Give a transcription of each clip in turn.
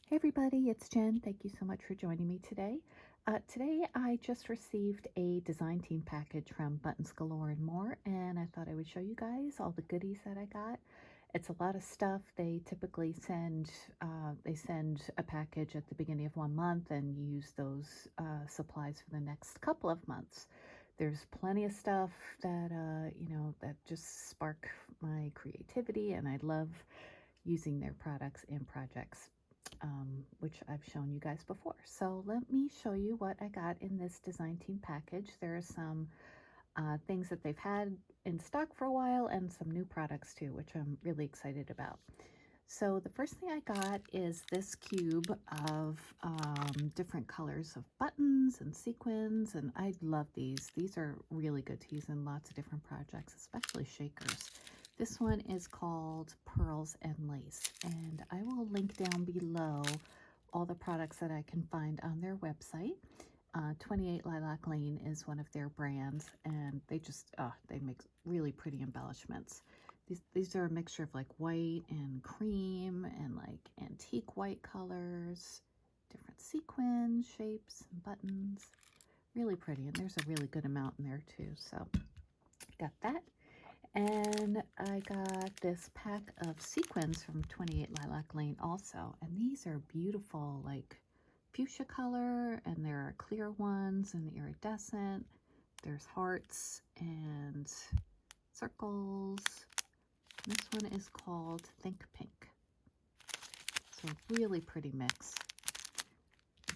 Hey everybody, it's Jen. Thank you so much for joining me today. Today I just received a design team package from Buttons Galore and More, and I thought I would show you guys all the goodies that I got. It's a lot of stuff. They typically send a package at the beginning of one month, and you use those supplies for the next couple of months. There's plenty of stuff that that just spark my creativity, and I love using their products in projects, which I've shown you guys before. So let me show you what I got in this design team package. There are some things that they've had in stock for a while and some new products too, which I'm really excited about. So the first thing I got is this cube of different colors of buttons and sequins, and I love these. These are really good to use in lots of different projects, especially shakers. This one is called Pearls and Lace, and I will link down below all the products that I can find on their website. 28 Lilac Lane is one of their brands, and they just, they make really pretty embellishments. These are a mixture of like white and cream and like antique white colors, different sequins, shapes, and buttons. Really pretty, and there's a really good amount in there too, so got that. And I got this pack of sequins from 28 Lilac Lane also. And these are beautiful, like fuchsia color, and there are clear ones and iridescent. There's hearts and circles. This one is called Think Pink. So really pretty mix.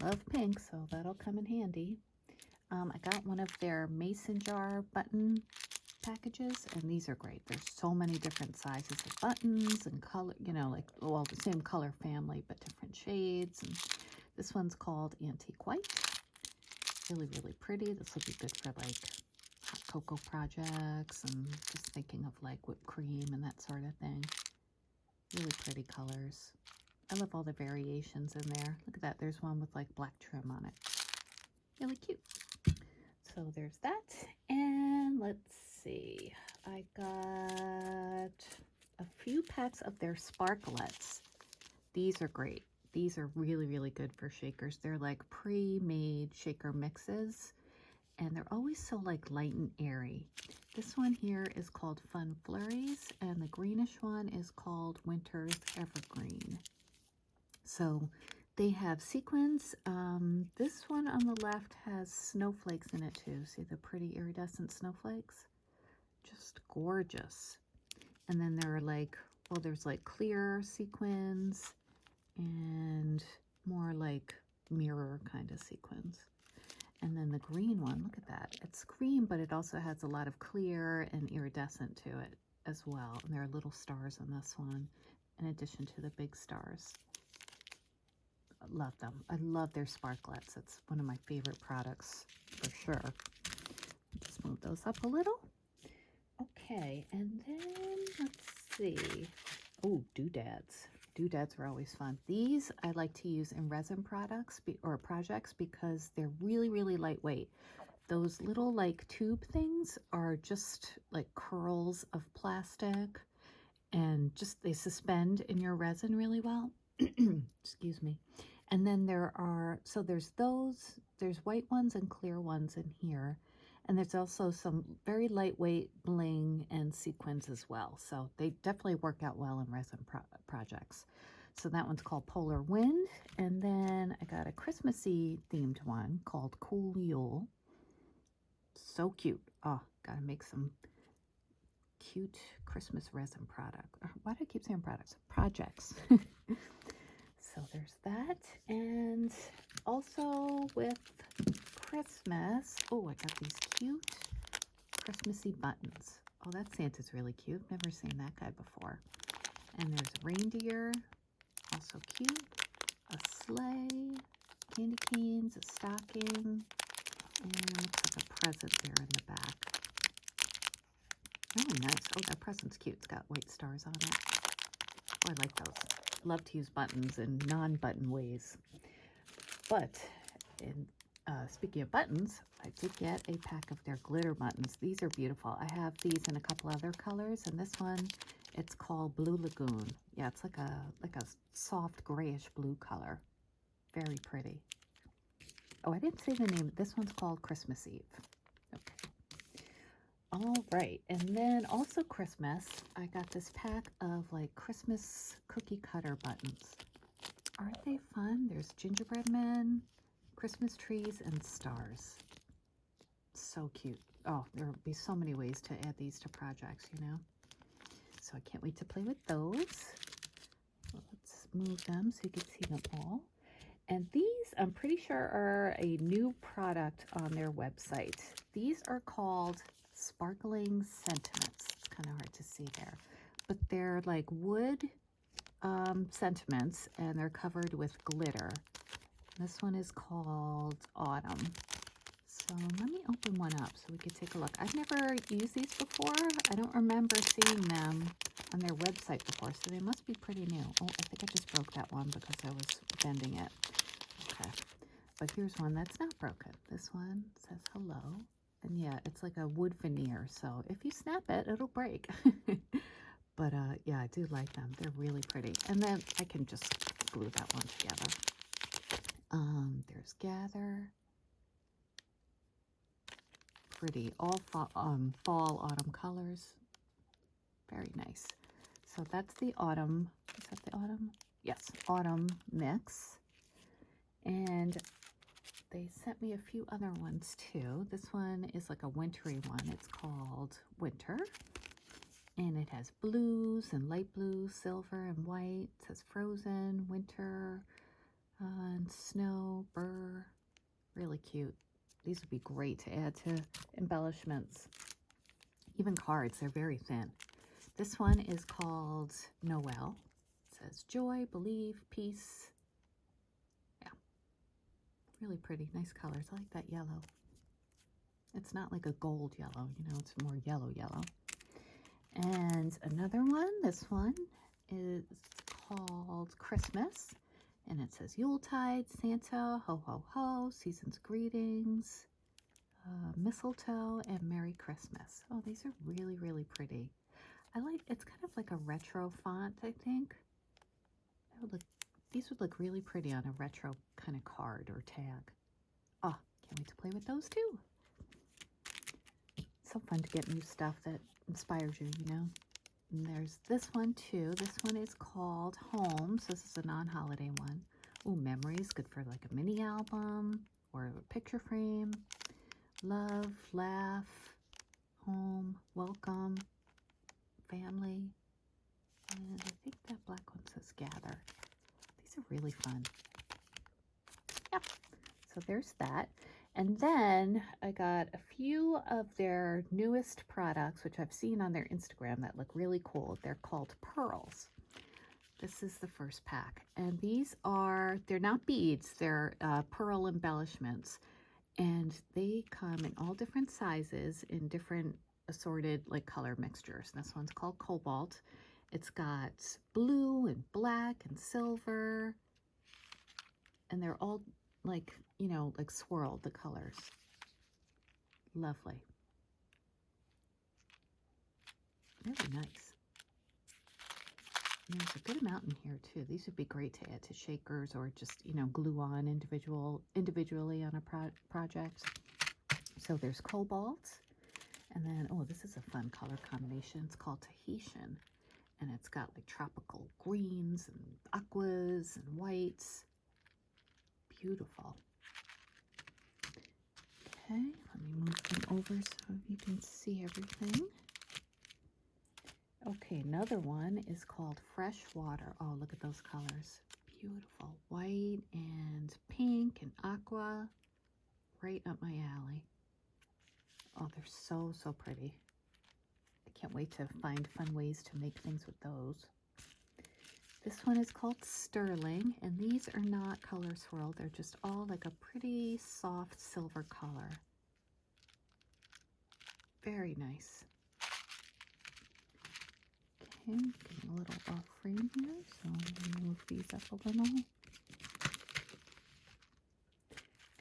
Love pink, so that'll come in handy. I got one of their mason jar button packages, and these are great. There's so many different sizes of buttons and color, like, well, the same color family but different shades. And this one's called Antique White. Really, really pretty. This will be good for like hot cocoa projects and just thinking of like whipped cream and that sort of thing. Really pretty colors. I love all the variations in there. Look at that. There's one with like black trim on it. Really cute. So there's that. And let's see. I got a few packs of their Sparklettes. These are great. These are really, really good for shakers. They're like pre-made shaker mixes, and they're always so like light and airy. This one here is called Fun Flurries, and the greenish one is called Winter's Evergreen. So they have sequins. This one on the left has snowflakes in it too. See the pretty iridescent snowflakes? Just gorgeous. And then there are like, well, there's like clear sequins and more like mirror kind of sequins. And then the green one, look at that. It's green, but it also has a lot of clear and iridescent to it as well. And there are little stars on this one, in addition to the big stars. Love them. I love their Sparklettes. It's one of my favorite products for sure. Just move those up a little. Okay, and then let's see. Oh, doodads. Doodads are always fun. These I like to use in resin products or projects because they're really, really lightweight. Those little like tube things are just like curls of plastic, and just they suspend in your resin really well. Excuse me. And then there's white ones and clear ones in here. And there's also some very lightweight bling and sequins as well. So they definitely work out well in resin projects. So that one's called Polar Wind. And then I got a Christmassy themed one called Cool Yule. So cute. Oh, gotta make some cute Christmas resin product. Why do I keep saying products? Projects. So there's that. And also with Christmas, oh, I got these cute Christmassy buttons. Oh, that Santa's really cute. Never seen that guy before. And there's a reindeer, also cute, a sleigh, candy canes, a stocking, and looks like a present there in the back. Really nice. Oh, that present's cute. It's got white stars on it. Oh, I like those. Love to use buttons in non-button ways. But Speaking of buttons, I did get a pack of their glitter buttons. These are beautiful. I have these in a couple other colors, and this one, it's called Blue Lagoon. Yeah, it's like a soft grayish blue color. Very pretty. Oh, I didn't say the name. This one's called Christmas Eve. Okay. All right, and then also Christmas, I got this pack of like Christmas cookie cutter buttons. Aren't they fun? There's gingerbread men, Christmas trees, and stars. So cute. Oh, there will be so many ways to add these to projects, you know. So I can't wait to play with those. So let's move them so you can see them all. And these, I'm pretty sure, are a new product on their website. These are called Sparkling Sentiments. It's kind of hard to see there. But they're like wood sentiments, and they're covered with glitter. This one is called Autumn. So let me open one up so we can take a look. I've never used these before. I don't remember seeing them on their website before, so they must be pretty new. Oh, I think I just broke that one because I was bending it. Okay, but here's one that's not broken. This one says hello. And yeah, it's like a wood veneer, so if you snap it, it'll break. But yeah, I do like them. They're really pretty. And then I can just glue that one together. There's Gather. Pretty. All fall, autumn colors. Very nice. So that's the autumn. Is that the autumn? Yes, autumn mix. And they sent me a few other ones too. This one is like a wintry one. It's called Winter. And it has blues and light blue, silver and white. It says Frozen, Winter, and Snow, Burr. Really cute. These would be great to add to embellishments. Even cards, they're very thin. This one is called Noel. It says joy, believe, peace. Yeah, really pretty, nice colors. I like that yellow. It's not like a gold yellow, you know, it's more yellow. And another one, this one is called Christmas. And it says Yuletide, Santa, ho, ho, ho, season's greetings, mistletoe, and Merry Christmas. Oh, these are really, really pretty. It's kind of like a retro font, I think. These would look really pretty on a retro kind of card or tag. Oh, can't wait to play with those too. So fun to get new stuff that inspires you, you know. And there's this one too. This one is called Home. So this is a non-holiday one. Oh, memories, good for like a mini album or a picture frame. Love, laugh, home, welcome, family. And I think that black one says gather. These are really fun. Yep. So there's that. And then I got a few of their newest products, which I've seen on their Instagram that look really cool. They're called pearls. This is the first pack. And these they're not beads, they're pearl embellishments. And they come in all different sizes in different assorted like color mixtures. This one's called Cobalt. It's got blue and black and silver. And they're all like, you know, like swirled, the colors. Lovely. Really nice. And there's a good amount in here too. These would be great to add to shakers or just, you know, glue on individually on a project. So there's Cobalt. And then, oh, this is a fun color combination. It's called Tahitian. And it's got like tropical greens and aquas and whites. Beautiful. Okay, let me move them over so you can see everything. Okay, another one is called Fresh Water. Oh, look at those colors. Beautiful. White and pink and aqua. Right up my alley. Oh, they're so, so pretty. I can't wait to find fun ways to make things with those. This one is called Sterling, and these are not color swirled. They're just all like a pretty soft silver color. Very nice. Okay, getting a little off frame here, so I'm going to move these up a little.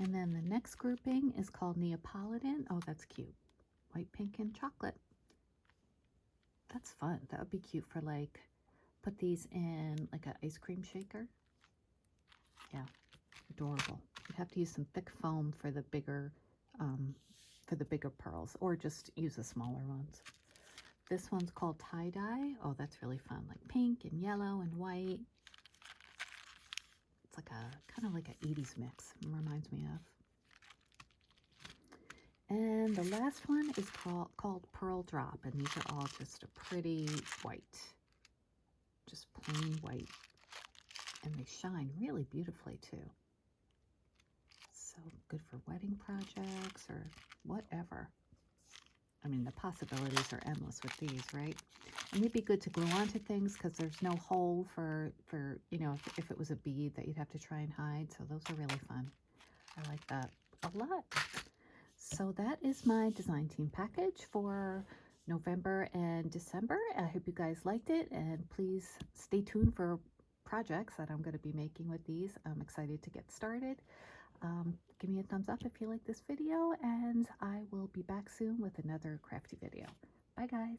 And then the next grouping is called Neapolitan. Oh, that's cute. White, pink, and chocolate. That's fun. That would be cute for like, put these in like an ice cream shaker. Yeah, adorable. You'd have to use some thick foam for the bigger pearls, or just use the smaller ones. This one's called tie-dye. Oh, that's really fun. Like pink and yellow and white. It's like a kind of like an 80s mix. It reminds me of. And the last one is called Pearl Drop, and these are all just a pretty white, just plain white, and they shine really beautifully too. So good for wedding projects or whatever. I mean, the possibilities are endless with these, right? And they'd be good to glue onto things because there's no hole for you know, if it was a bead that you'd have to try and hide. So those are really fun. I like that a lot. So that is my design team package for November and December. I hope you guys liked it, and please stay tuned for projects that I'm going to be making with these. I'm excited to get started. Give me a thumbs up if you like this video, and I will be back soon with another crafty video. Bye guys.